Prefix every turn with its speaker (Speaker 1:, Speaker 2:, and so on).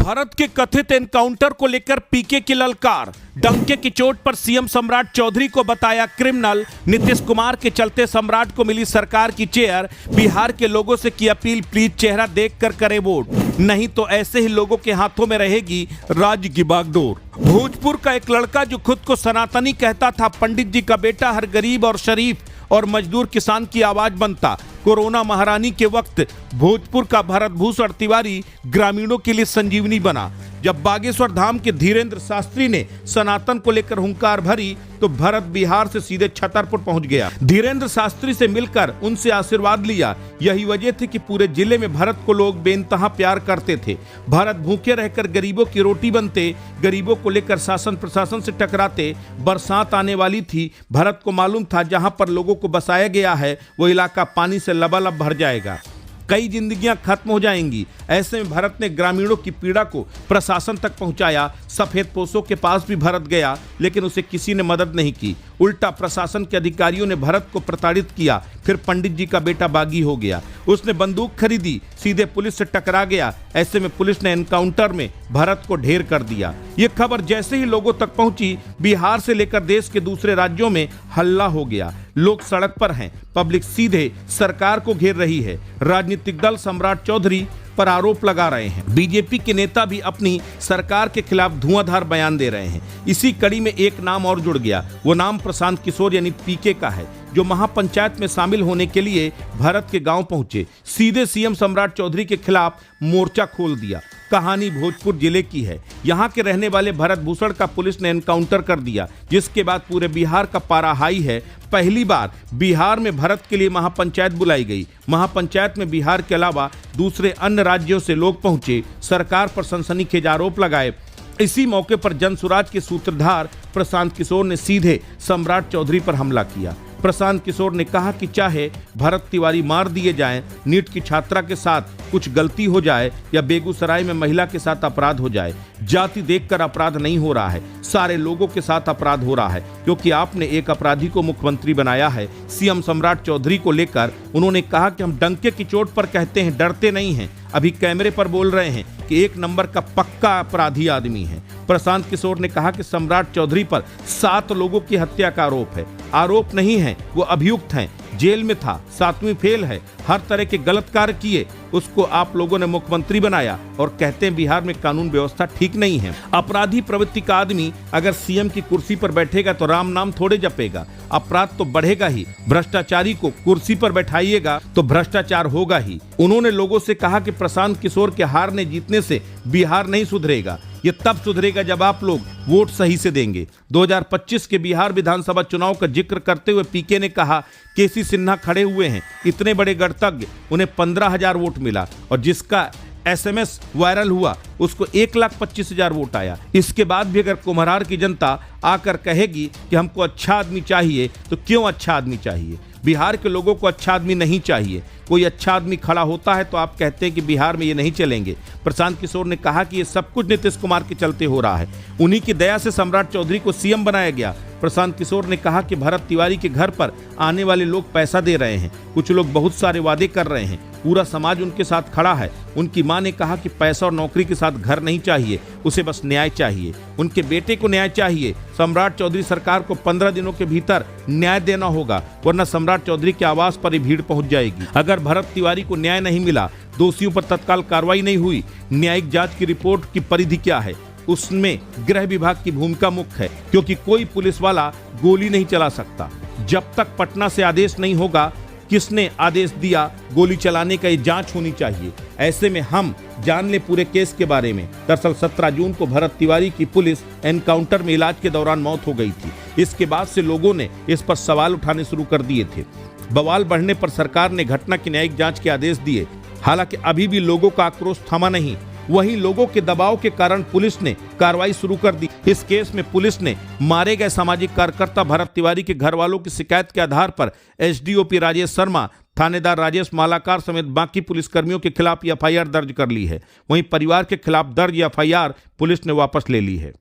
Speaker 1: भारत के कथित एनकाउंटर को लेकर पीके की ललकार। डंके की चोट पर सीएम सम्राट चौधरी को बताया क्रिमिनल। नीतीश कुमार के चलते सम्राट को मिली सरकार की चेयर। बिहार के लोगों से की अपील, प्लीज चेहरा देखकर करें वोट, नहीं तो ऐसे ही लोगों के हाथों में रहेगी राज्य की बागडोर। भोजपुर का एक लड़का जो खुद को सनातनी कहता था, पंडित जी का बेटा हर गरीब और शरीफ और मजदूर किसान की आवाज बनता। कोरोना महामारी के वक्त भोजपुर का भरत भूषण तिवारी ग्रामीणों के लिए संजीवनी बना। जब बागेश्वर धाम के धीरेन्द्र शास्त्री ने सनातन को लेकर हुंकार भरी तो भरत बिहार से सीधे छतरपुर पहुंच गया। धीरेन्द्र शास्त्री से मिलकर उनसे आशीर्वाद लिया। यही वजह थी कि पूरे जिले में भरत को लोग बेइंतहा प्यार करते थे। भरत भूखे रहकर गरीबों की रोटी बनते, गरीबों को लेकर शासन प्रशासन से टकराते। बरसात आने वाली थी, भरत को मालूम था जहां पर लोगों को बसाया गया है वो इलाका पानी से लबालब भर जाएगा, कई जिंदगियां खत्म हो जाएंगी। ऐसे में भरत ने ग्रामीणों की पीड़ा को प्रशासन तक पहुंचाया। सफेद पोशों के पास भी भरत गया, लेकिन उसे किसी ने मदद नहीं की। उल्टा प्रशासन के अधिकारियों ने भरत को प्रताड़ित किया। फिर पंडित जी का बेटा बागी हो गया, उसने बंदूक खरीदी, सीधे पुलिस से टकरा गया। ऐसे में पुलिस ने एनकाउंटर में भरत को ढेर कर दिया। ये खबर जैसे ही लोगों तक पहुंची, बिहार से लेकर देश के दूसरे राज्यों में हल्ला हो गया। लोग सड़क पर हैं, पब्लिक सीधे सरकार को घेर रही है। राजनीतिक दल सम्राट चौधरी पर आरोप लगा रहे हैं। बीजेपी के नेता भी अपनी सरकार के खिलाफ धुआंधार बयान दे रहे हैं। इसी कड़ी में एक नाम और जुड़ गया, वो नाम प्रशांत किशोर यानी पीके का है, जो महापंचायत में शामिल होने के लिए भरत के गांव पहुंचे। सीधे सीएम सम्राट चौधरी के खिलाफ मोर्चा खोल दिया। कहानी भोजपुर जिले की है। यहाँ के रहने वाले भरत भूषण का पुलिस ने एनकाउंटर कर दिया, जिसके बाद पूरे बिहार का पारा हाई है। पहली बार बिहार में भरत के लिए महापंचायत बुलाई गई। महापंचायत में बिहार के अलावा दूसरे अन्य राज्यों से लोग पहुंचे, सरकार पर सनसनीखेज आरोप लगाए। इसी मौके पर जनसुराज के सूत्रधार प्रशांत किशोर ने सीधे सम्राट चौधरी पर हमला किया। प्रशांत किशोर ने कहा कि चाहे भरत तिवारी मार दिए जाएं, नीट की छात्रा के साथ कुछ गलती हो जाए या बेगूसराय में महिला के साथ अपराध हो जाए, जाति देखकर अपराध नहीं हो रहा है, सारे लोगों के साथ अपराध हो रहा है, क्योंकि आपने एक अपराधी को मुख्यमंत्री बनाया है। सीएम सम्राट चौधरी को लेकर उन्होंने कहा कि हम डंके की चोट पर कहते हैं, डरते नहीं हैं। अभी कैमरे पर बोल रहे हैं कि एक नंबर का पक्का अपराधी आदमी है। प्रशांत किशोर ने कहा कि सम्राट चौधरी पर 7 लोगों की हत्या का आरोप है। आरोप नहीं है, वो अभियुक्त हैं, जेल में था, 7वीं फेल है, हर तरह के गलत कार्य किए, उसको आप लोगों ने मुख्यमंत्री बनाया और कहते हैं बिहार में कानून व्यवस्था ठीक नहीं है। अपराधी प्रवृत्ति का आदमी अगर सीएम की कुर्सी पर बैठेगा तो राम नाम थोड़े जपेगा, अपराध तो बढ़ेगा ही। भ्रष्टाचारी को कुर्सी पर बैठाइएगा तो भ्रष्टाचार होगा ही। उन्होंने लोगों से कहा कि प्रशांत किशोर के हारने जीतने से बिहार नहीं सुधरेगा, ये तब सुधरेगा जब आप लोग वोट सही से देंगे। 2025 के बिहार विधानसभा चुनाव का जिक्र करते हुए पीके ने कहा, केसी सिन्हा खड़े हुए हैं, इतने बड़े गणतज्ञ, उन्हें 15,000 वोट मिला और जिसका SMS वायरल हुआ उसको 1,25,000 वोट आया। इसके बाद भी अगर कुम्हरार की जनता आकर कहेगी कि हमको अच्छा आदमी चाहिए, तो क्यों अच्छा आदमी चाहिए? बिहार के लोगों को अच्छा आदमी नहीं चाहिए। कोई अच्छा आदमी खड़ा होता है तो आप कहते हैं कि बिहार में ये नहीं चलेंगे। प्रशांत किशोर ने कहा कि ये सब कुछ नीतीश कुमार के चलते हो रहा है, उन्हीं की दया से सम्राट चौधरी को सीएम बनाया गया। प्रशांत किशोर ने कहा कि भरत तिवारी के घर पर आने वाले लोग पैसा दे रहे हैं, कुछ लोग बहुत सारे वादे कर रहे हैं, पूरा समाज उनके साथ खड़ा है। उनकी मां ने कहा कि पैसा और नौकरी के साथ घर नहीं चाहिए, उसे बस न्याय चाहिए, उनके बेटे को न्याय चाहिए। सम्राट चौधरी सरकार को 15 दिनों के भीतर न्याय देना होगा, वरना सम्राट चौधरी के आवास पर ही भीड़ पहुंच जाएगी। अगर भरत तिवारी को न्याय नहीं मिला, दोषियों पर तत्काल कार्रवाई नहीं हुई, न्यायिक जांच की रिपोर्ट की परिधि क्या है, उसमें गृह विभाग की भूमिका मुख्य है, क्योंकि कोई पुलिस वाला गोली नहीं चला सकता। जब तक पटना से आदेश नहीं होगा किसने आदेश दिया गोली चलाने का, ये जांच होनी चाहिए। ऐसे में हम जान ले पूरे केस के बारे में। दरअसल 17 जून को भरत तिवारी की पुलिस एनकाउंटर में इलाज के दौरान मौत हो गई थी। इसके बाद से लोगों ने इस पर सवाल उठाने शुरू कर दिए थे। बवाल बढ़ने पर सरकार ने घटना की न्यायिक जांच के आदेश दिए। हालांकि अभी भी लोगों का आक्रोश थमा नहीं। वहीं लोगों के दबाव के कारण पुलिस ने कार्रवाई शुरू कर दी। इस केस में पुलिस ने मारे गए सामाजिक कार्यकर्ता भरत तिवारी के घर वालों की शिकायत के आधार पर एसडीओपी राजेश शर्मा, थानेदार राजेश मालाकार समेत बाकी पुलिसकर्मियों के खिलाफ एफआईआर दर्ज कर ली है। वहीं परिवार के खिलाफ दर्ज एफआईआर पुलिस ने वापस ले ली है।